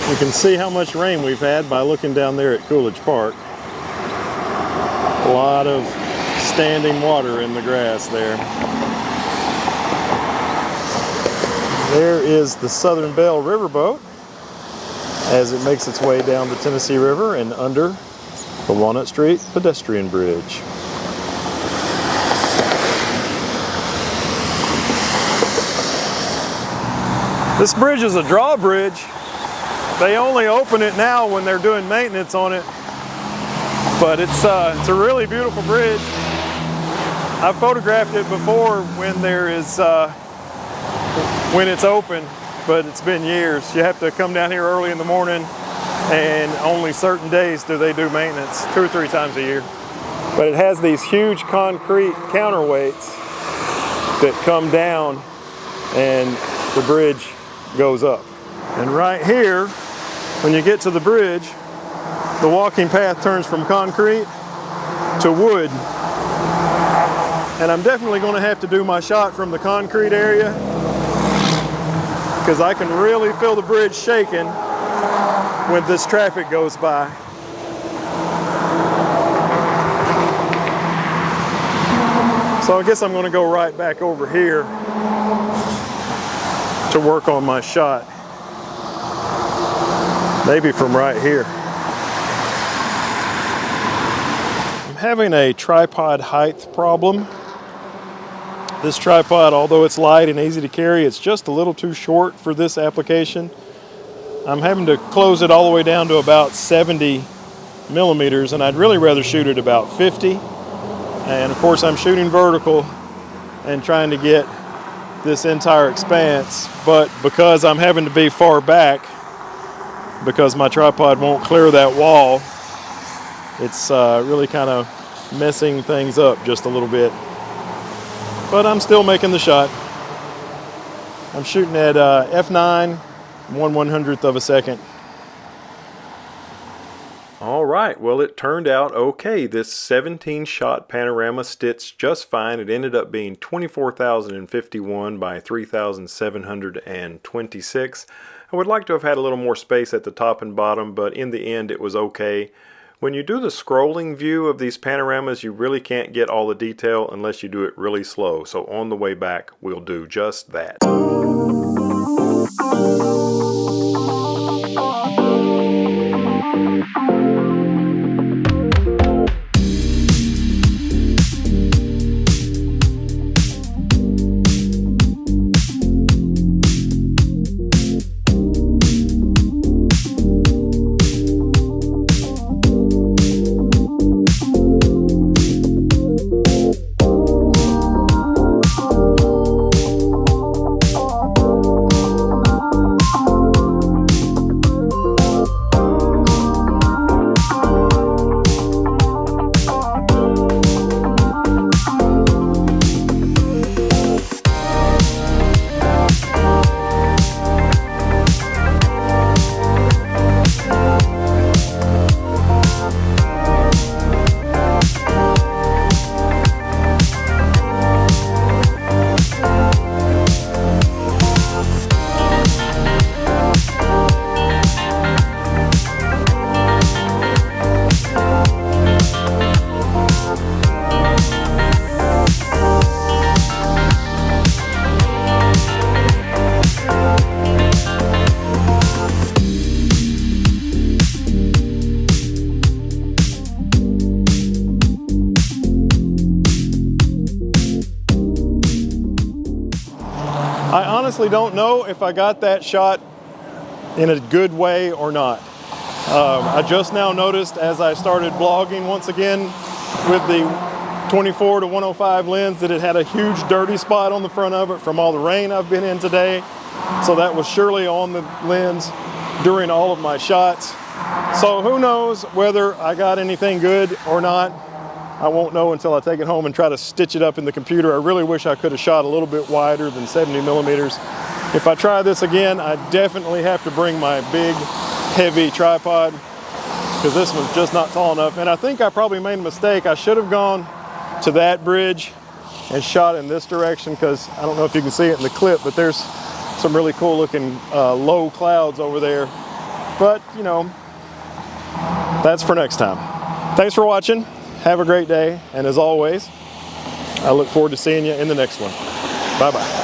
You can see how much rain we've had by looking down there at Coolidge Park. A lot of standing water in the grass there. There is the Southern Belle Riverboat as it makes its way down the Tennessee River and under the Walnut Street pedestrian bridge. This bridge is a drawbridge. They only open it now when they're doing maintenance on it, but it's a really beautiful bridge. I've photographed it before when it's open, but it's been years. You have to come down here early in the morning, and only certain days do they do maintenance, 2 or 3 times a year. But it has these huge concrete counterweights that come down, and the bridge goes up. And right here, when you get to the bridge, the walking path turns from concrete to wood. And I'm definitely going to have to do my shot from the concrete area, because I can really feel the bridge shaking when this traffic goes by. So I guess I'm going to go right back over here to work on my shot. Maybe from right here. I'm having a tripod height problem. This tripod, although it's light and easy to carry, it's just a little too short for this application. I'm having to close it all the way down to about 70 millimeters, and I'd really rather shoot at about 50. And of course I'm shooting vertical and trying to get this entire expanse, but because I'm having to be far back, because my tripod won't clear that wall, it's really kind of messing things up just a little bit. But I'm still making the shot. I'm shooting at f9, 1/100th of a second. All right, well, it turned out okay. This 17-shot panorama stitched just fine. It ended up being 24,051 by 3,726. I would like to have had a little more space at the top and bottom, but in the end it was okay. When you do the scrolling view of these panoramas, you really can't get all the detail unless you do it really slow. So on the way back, we'll do just that. I honestly don't know if I got that shot in a good way or not. I just now noticed as I started vlogging once again with the 24 to 105 lens that it had a huge dirty spot on the front of it from all the rain I've been in today. So that was surely on the lens during all of my shots. So who knows whether I got anything good or not. I won't know until I take it home and try to stitch it up in the computer. I really wish I could have shot a little bit wider than 70 millimeters. If I try this again, I definitely have to bring my big, heavy tripod because this one's just not tall enough. And I think I probably made a mistake. I should have gone to that bridge and shot in this direction because I don't know if you can see it in the clip, but there's some really cool looking low clouds over there. but you know, that's for next time. Thanks for watching. Have a great day, and as always, I look forward to seeing you in the next one. Bye-bye.